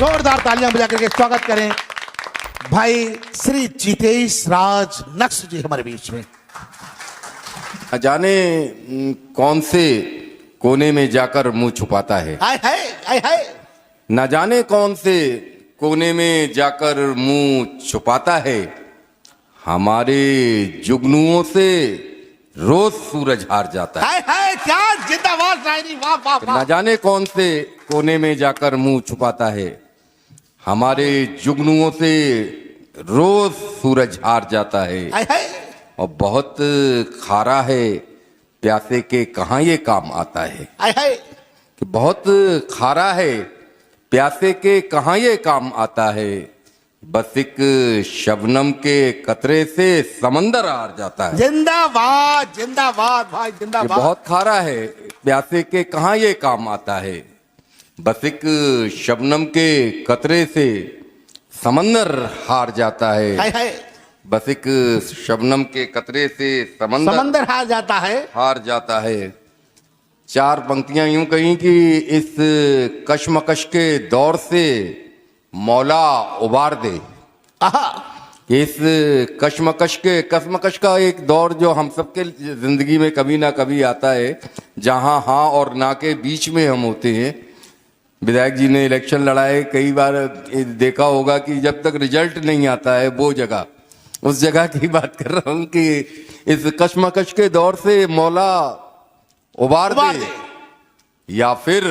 जोरदार तालियां बजा करके स्वागत करें भाई श्री जितेश राज नक्श जी हमारे बीच में। जाने कौन से कोने में जाकर मुंह छुपाता है, हाय हाय हाय हाय। न जाने कौन से कोने में जाकर मुंह छुपाता है, हमारे जुगनुओं से रोज सूरज हार जाता है। हाय हाय क्या जिंदाबाद शायरी, वाह वाह वाह। न जाने कौन से कोने में जाकर मुंह छुपाता है, हमारे जुगनुओं से रोज सूरज हार जाता है। हाय हाय। और बहुत खारा है, प्यासे के कहाँ ये काम आता है। हाय हाय। कि बहुत खारा है, प्यासे के कहाँ ये काम आता है, बस एक शबनम के कतरे से समंदर हार जाता है। जिंदाबाद जिंदाबाद भाई कि जिंदाबाद। बहुत खारा है, प्यासे के कहाँ ये काम आता है, बस एक शबनम के कतरे से समंदर हार जाता है। हाय हाय। बस एक शबनम के कतरे से समंदर हार जाता है। हार जाता है। चार पंक्तियां यूं कहीं कि इस कशमकश के दौर से मौला उबार दे। आहा। इस कसमकश का एक दौर जो हम सबके जिंदगी में कभी ना कभी आता है, जहां हाँ और ना के बीच में हम होते हैं। विधायक जी ने इलेक्शन लड़ाए, कई बार देखा होगा कि जब तक रिजल्ट नहीं आता है वो जगह, उस जगह की बात कर रहा हूं कि इस कशमकश के दौर से मौला उबार दे, या फिर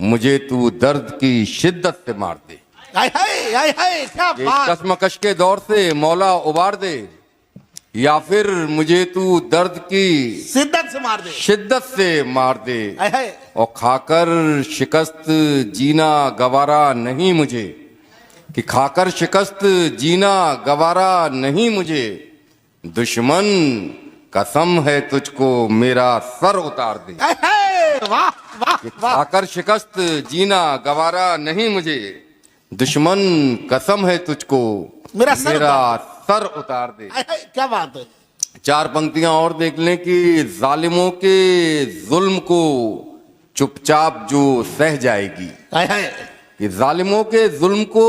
मुझे तू दर्द की शिद्दत से मार दे। हाय हाय हाय हाय क्या बात। कशमकश के दौर से मौला उबार दे, या फिर मुझे तू दर्द की शिद्दत से मार दे। शिद्दत से मार दे। हाय हाय। और खाकर शिकस्त जीना गवारा नहीं मुझे, कि खाकर शिकस्त जीना गवारा नहीं मुझे, दुश्मन कसम है तुझको मेरा सर उतार दे। हाय हाय वाह वाह वाह। खाकर शिकस्त जीना गवारा नहीं मुझे, दुश्मन कसम है तुझको मेरा सर उतार दे। हाय हाय क्या बात है। चार पंक्तियां और देख लें कि जालिमों के जुल्म को चुपचाप जो सह जाएगी। हाय हाय। कि जालिमों के जुल्म को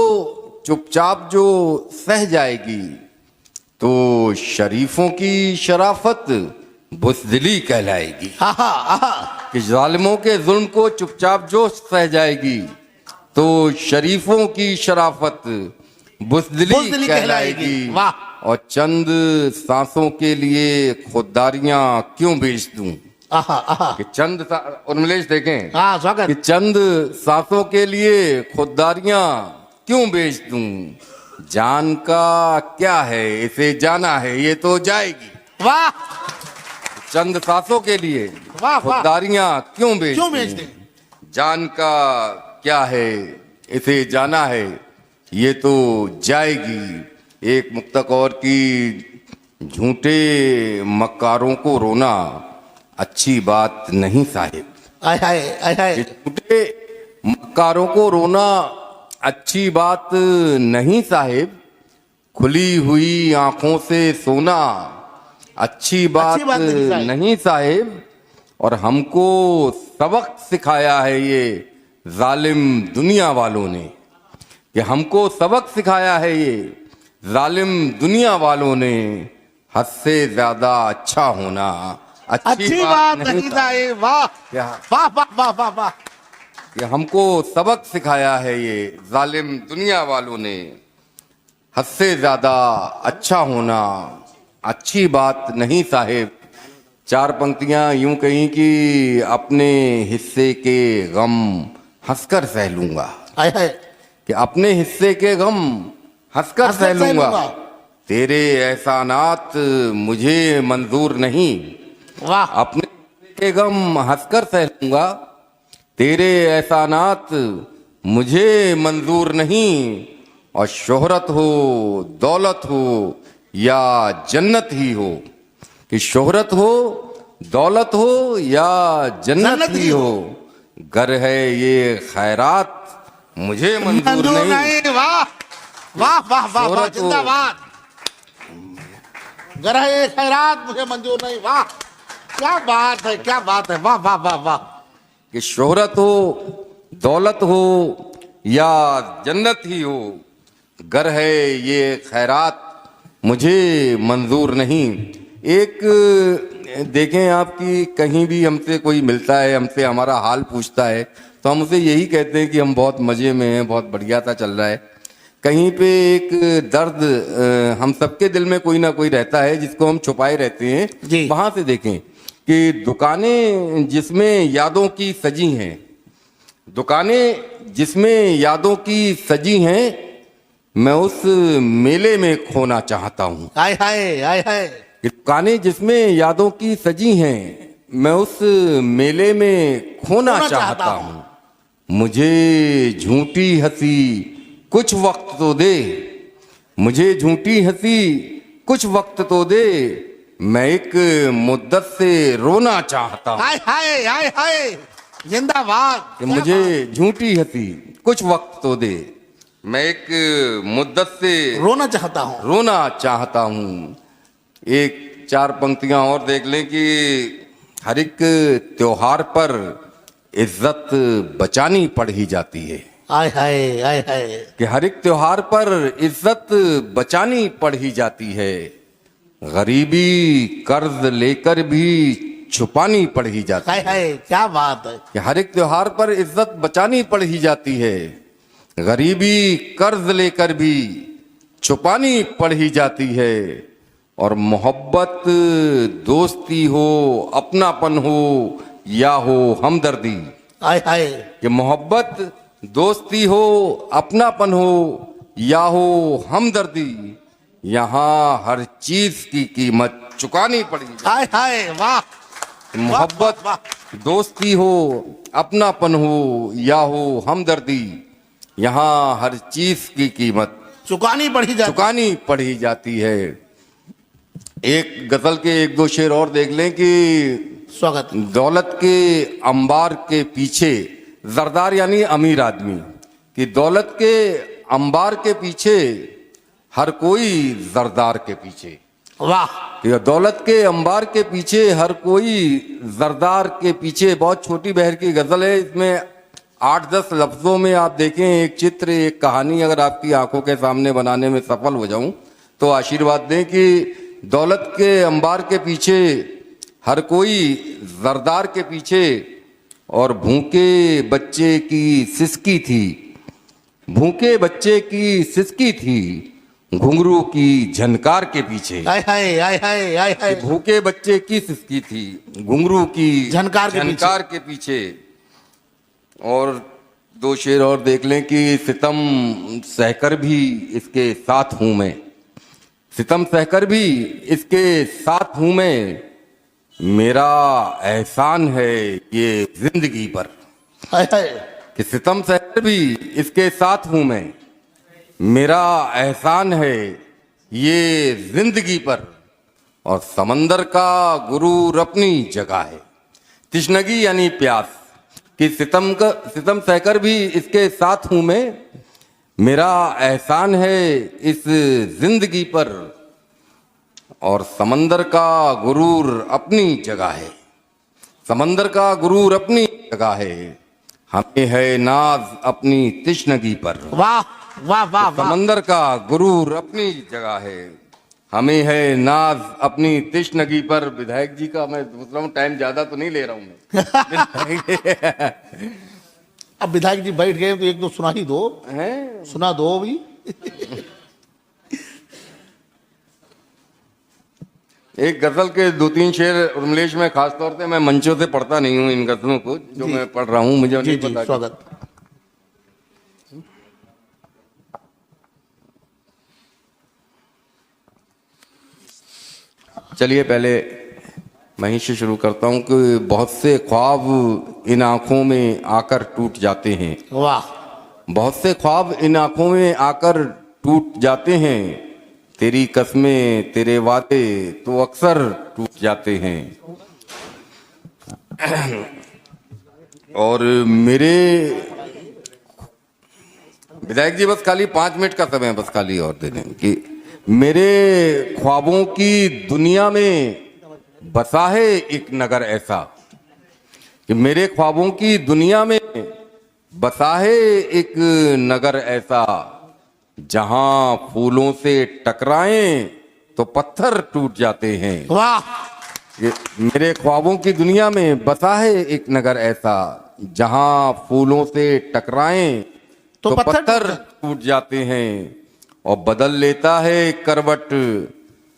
चुपचाप जो सह जाएगी, तो शरीफों की शराफत बुज़दिली कहलाएगी। आहा आहा। कि जालिमों के जुल्म को चुपचाप जो सह जाएगी, तो शरीफों की शराफत बुज़दिली कहलाएगी। वाह। और चंद सांसों के लिए खुददारियां क्यों बेच दूं। आहा आहा। कि उर्मिलेश देखें, हाँ स्वागत। कि चंद सांसों के लिए खुददारियां क्यों बेच दूं, जान का क्या है इसे जाना है ये तो जाएगी। वाह। चंद सांसों के लिए वाह, वाह। खुददारियां क्यों बेच दें, जान का क्या है इसे जाना है ये तो जाएगी। एक मुक्तक और की, झूठे मक्कारों को रोना अच्छी बात नहीं साहिब। हाय हाय हाय हाय। झूठे मक्कारों को रोना अच्छी बात नहीं साहिब, खुली हुई आंखों से सोना अच्छी बात नहीं साहिब। और हमको सबक सिखाया है ये जालिम दुनिया वालों ने, कि हमको सबक सिखाया है ये जालिम दुनिया वालों ने, हद से ज्यादा अच्छा होना अच्छी बात नहीं साहिब। वाह वाह वाह वाह वाह वाह। कि हमको सबक सिखाया है ये जालिम दुनिया वालों ने, हद से ज्यादा अच्छा होना अच्छी बात नहीं साहिब। चार पंक्तियां यूं कहीं कि अपने हिस्से के गम हंसकर सह लूंगा। हाय हाय। कि अपने हिस्से के गम हंसकर सह लूंगा, तेरे एहसानात मुझे मंजूर नहीं। वाह। अपने हिस्से के गम हंसकर सह लूंगा, तेरे एहसानात मुझे मंजूर नहीं। और शोहरत हो दौलत हो या जन्नत ही हो, कि शोहरत हो दौलत हो या जन्नत ही हो, गर है ये खैरात मुझे मंजूर नहीं। वाह वाह वाह वाह जिंदाबाद। गर है ये खैरात मुझे मंजूर नहीं। वाह क्या बात है क्या बात है। वाह वाह वाह वाह। कि शोहरत हो दौलत हो या जन्नत ही हो, गर है ये खैरात मुझे मंजूर नहीं। एक देखें आपकी कहीं भी हमसे कोई मिलता है, हमसे हमारा हाल पूछता है, तो हम उसे यही कहते हैं कि हम बहुत मज़े में हैं, बहुत बढ़िया सा चल रहा है। कहीं पे एक दर्द हम सबके दिल में कोई ना कोई रहता है जिसको हम छुपाए रहते हैं। जी। वहाँ से देखें कि दुकानें जिसमें यादों की सजी हैं, दुकानें जिसमें यादों की सजी हैं, मैं उस मेले में खोना चाहता हूँ। हाय हाय हाय हाय। दुकानें जिसमें यादों की सजी हैं, मैं उस मेले में खोना चाहता हूँ। मुझे झूठी हंसी कुछ वक्त तो दे, मुझे झूठी हंसी कुछ वक्त तो दे, मैं एक मुद्दत से रोना चाहता हूँ। हाय हाय हाय हाय, जिंदाबाद। कि मुझे झूठी हंसी कुछ वक्त तो दे, मैं एक मुद्दत से रोना चाहता हूँ। रोना चाहता हूँ। एक 4 पंक्तियां और देख लें कि हर एक त्योहार पर इज्जत बचानी पड़ ही जाती है। हाय हाय हाय हाय। कि हर एक त्योहार पर इज्जत बचानी पड़ ही जाती है, गरीबी कर्ज लेकर भी छुपानी पड़ ही जाती हाय है। हाय, क्या बात है। कि हर एक त्योहार पर इज्जत बचानी पड़ ही जाती है, गरीबी कर्ज लेकर भी छुपानी पड़ ही जाती है। और मोहब्बत दोस्ती हो, अपनापन हो या हो हमदर्दी, हाय हाय। कि मोहब्बत दोस्ती हो, अपनापन हो या हो हमदर्दी, यहाँ हर चीज की कीमत चुकानी पड़ेगी। हाय हाय, वाह। मोहब्बत वाह, दोस्ती हो, अपनापन हो या हो हमदर्दी, यहाँ हर चीज की कीमत चुकानी पड़ी जाती। चुकानी पड़ी जाती है। एक गजल के 1-2 शेर और देख लें कि स्वागत। दौलत के अंबार के पीछे, जरदार यानी अमीर आदमी, कि दौलत के अंबार के पीछे हर कोई जरदार के पीछे। वाह। कि दौलत के अंबार के पीछे हर कोई जरदार के पीछे। बहुत छोटी बहर की गजल है, इसमें 8-10 लफ्जों में आप देखें एक चित्र, एक कहानी अगर आपकी आंखों के सामने बनाने में सफल हो जाऊं तो आशीर्वाद दें कि दौलत के अंबार के पीछे हर कोई जरदार के पीछे, और भूखे बच्चे की सिसकी थी, भूखे बच्चे की सिसकी थी, घुंघरू की झनकार के पीछे। हाय हाय हाय हाय हाय हाय। भूखे बच्चे की सिसकी थी, घुंघरू की झनकार के पीछे। और 2 शेर और देख लें कि सितम सहकर भी इसके साथ हूं मैं, सितम सहकर भी इसके साथ हूं मैं, मेरा एहसान है ये जिंदगी पर। हाय हाय। कि सितम सहकर भी इसके साथ हूं मैं, मेरा एहसान है ये जिंदगी पर, और समंदर का गुरूर अपनी जगह है। तिश्नगी यानी प्यास, कि सितम सहकर भी इसके साथ हूं मैं, मेरा एहसान है इस जिंदगी पर, और समंदर का गुरूर अपनी जगह है, समंदर का गुरूर अपनी जगह है, हमें है नाज अपनी तिश्नगी पर। वाह वाह वाह वाह। समंदर का गुरूर अपनी जगह है, हमें है नाज अपनी तिश्नगी पर। विधायक जी का मैं सोच रहा हूँ टाइम ज्यादा तो नहीं ले रहा हूँ मैं। अब विधायक जी बैठ गए तो 1-2 सुना ही दो। हैं? सुना दो भी। एक गजल के 2-3 शेर उर्मलेश में, खास तौर से मैं मंचों से पढ़ता नहीं हूँ इन गजलों को, जो मैं पढ़ रहा हूँ मुझे जी नहीं जी, पता। स्वागत। चलिए पहले मैं ही से शुरू करता हूँ कि बहुत से ख्वाब इन आंखों में आकर टूट जाते हैं, वाह। बहुत से ख्वाब इन आंखों में आकर टूट जाते हैं, तेरी कस्में तेरे वादे तो अक्सर टूट जाते हैं। और मेरे विधायक जी बस खाली 5 मिनट का समय बस खाली और दे दें कि मेरे ख्वाबों की दुनिया में बसा है एक नगर ऐसा, कि मेरे ख्वाबों की दुनिया में बसा है एक नगर ऐसा जहां फूलों से टकराएं तो पत्थर टूट जाते हैं। वाह ये मेरे ख्वाबों की दुनिया में बसा है एक नगर ऐसा जहां फूलों से टकराएं तो तो पत्थर पत्थर टूट जाते हैं और बदल लेता है करवट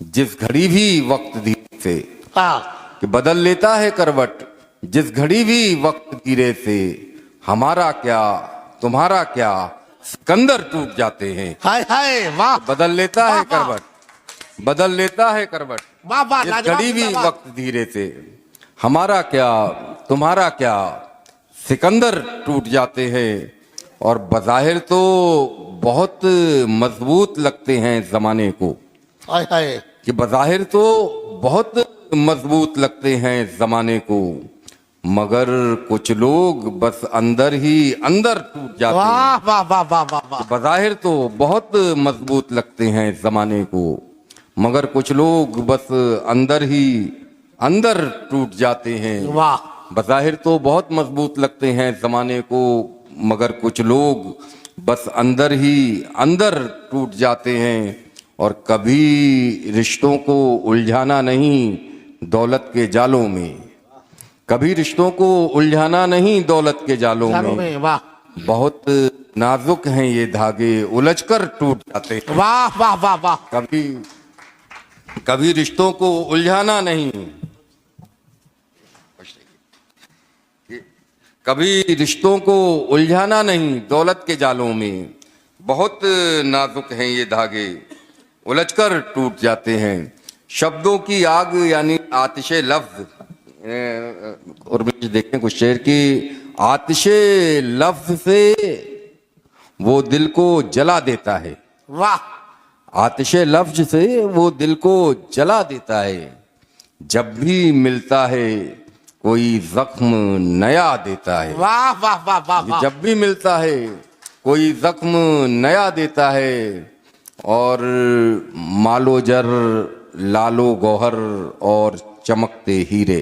जिस घड़ी भी वक्त धीरे से। हाँ कि बदल लेता है करवट जिस घड़ी भी वक्त धीरे से। हमारा क्या तुम्हारा क्या सिकंदर टूट जाते हैं। हाय हाय वाह बदल लेता है वाह, वाह। करवट बदल लेता है करवट वाह वाह जिस लाजवाब घड़ी भी जिंदाबाद। वक्त धीरे से। हमारा क्या तुम्हारा क्या सिकंदर टूट जाते हैं। और बज़ाहिर तो बहुत मजबूत लगते हैं जमाने को। हाय हाय कि बज़ाहिर तो बहुत मजबूत लगते हैं जमाने को मगर कुछ लोग बस अंदर ही अंदर टूट जाते हैं। वाह वाह वाह वाह वाह वाह बज़ाहिर तो बहुत मजबूत लगते हैं जमाने को मगर कुछ लोग बस अंदर ही अंदर टूट जाते हैं। वाह बज़ाहिर तो बहुत मजबूत लगते हैं जमाने को मगर कुछ लोग बस अंदर ही अंदर टूट जाते हैं। और कभी रिश्तों को उलझाना नहीं दौलत के जालों में। कभी रिश्तों को उलझाना नहीं दौलत के जालों जालों में। में वाह बहुत नाजुक हैं ये धागे उलझकर टूट जाते हैं। वाह वाह वाह वाह कभी कभी रिश्तों को उलझाना नहीं कभी रिश्तों को उलझाना नहीं दौलत के जालों में। बहुत नाजुक हैं ये धागे उलझकर टूट जाते हैं। शब्दों की आग यानी आतिशे लफ्ज और देखें कुछ शेर की आतिशे लफ्ज से वो दिल को जला देता है। वाह आतिशे लफ्ज से वो दिल को जला देता है। जब भी मिलता है कोई जख्म नया देता है। वाह वाह वाह वाह वाह जब भी मिलता है कोई जख्म नया देता है। और मालो जर लालो गौहर और चमकते हीरे।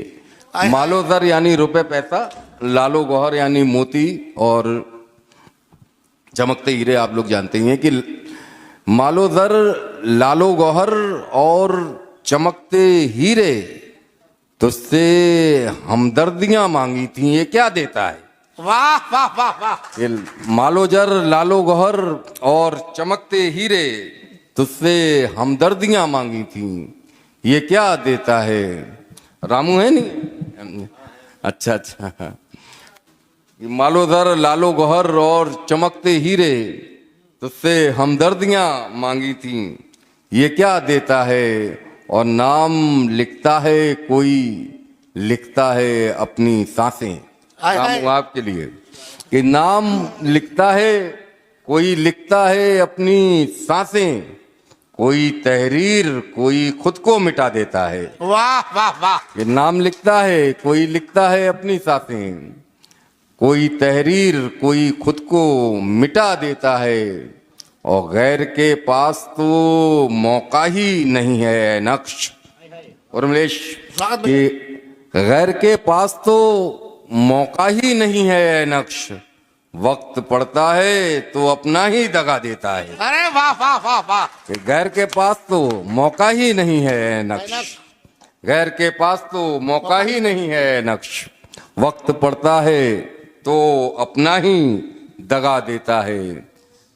मालो जर यानी रुपए पैसा लालो गौहर यानी मोती और चमकते हीरे। आप लोग जानते ही हैं कि मालो जर लालो गौहर और चमकते हीरे तुझसे हमदर्दियां मांगी थी ये क्या देता है। वाह वाह वाह वाह ये मालो जर लालो गौहर और चमकते हीरे तुझसे हमदर्दियां मांगी थी ये क्या देता है। रामू है नहीं अच्छा अच्छा। मालो जर लालो गौहर और चमकते हीरे तुझसे हमदर्दियां मांगी थी ये क्या देता है। और नाम लिखता है कोई लिखता है अपनी सांसें। हाय हाय। रामू आपके लिए कि नाम लिखता है कोई लिखता है अपनी सांसें। कोई तहरीर कोई खुद को मिटा देता है। वाह वाह वाह ये नाम लिखता है कोई लिखता है अपनी सांसें। कोई तहरीर कोई खुद को मिटा देता है। और गैर के पास तो मौका ही नहीं है नक्श। और मलेश स्वागत कि गैर के पास तो मौका ही नहीं है नक्श। वक्त पड़ता है तो अपना ही दगा देता है। अरे वाह वाह वाह वाह कि गैर के पास तो मौका ही नहीं है नक्श। गैर के पास तो मौका ही नहीं है नक्श। वक्त पड़ता है तो अपना ही दगा देता है।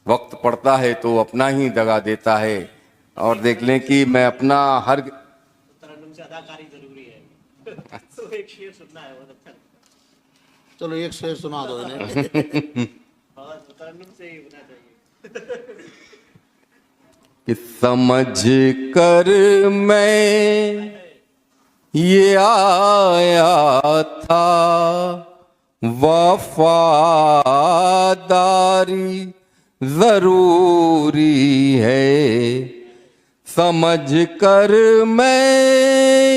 वक्त पड़ता है तो अपना ही दगा देता है। और देख लें कि मैं अपना हर तरन्नुम से अदाकारी जरूरी है तो एक शेर सुनना है बहुत अच्छा लगता चलो एक शेर सुना दो इन्हें। है। बहुत तरन्नुम से ही होना चाहिए। कि समझ कर मैं ये आया था वफादारी जरूरी है। समझ कर मैं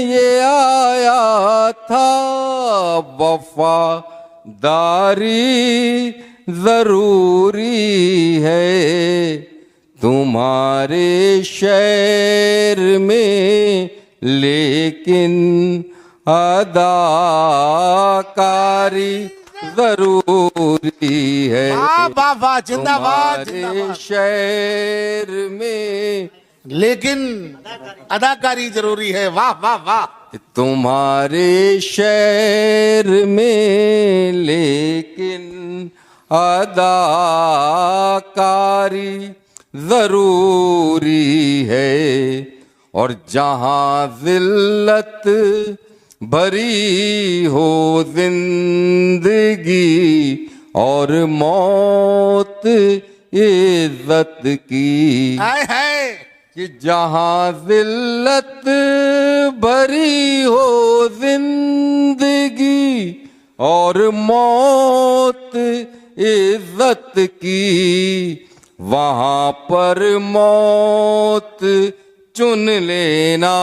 ये आया था वफादारी जरूरी है। तुम्हारे शहर में लेकिन अदाकारी जरूरी है। वाह वाह वाह, जिंदाबाद तुम्हारे जिंदाबाद। शहर में लेकिन अदाकारी जरूरी है। वाह वाह वाह। तुम्हारे शहर में लेकिन अदाकारी जरूरी है। और जहां जिल्लत भरी हो जिंदगी और मौत इज्जत की, हाय हाय। कि जहां जिल्लत भरी हो जिंदगी और मौत इज्जत की, वहां पर मौत चुन लेना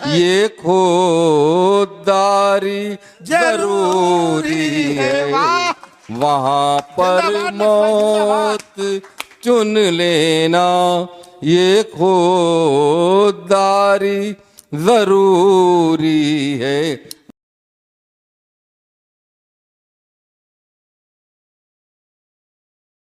ये खुददारी जरूरी है। वहां पर मौत चुन लेना ये खुददारी जरूरी है।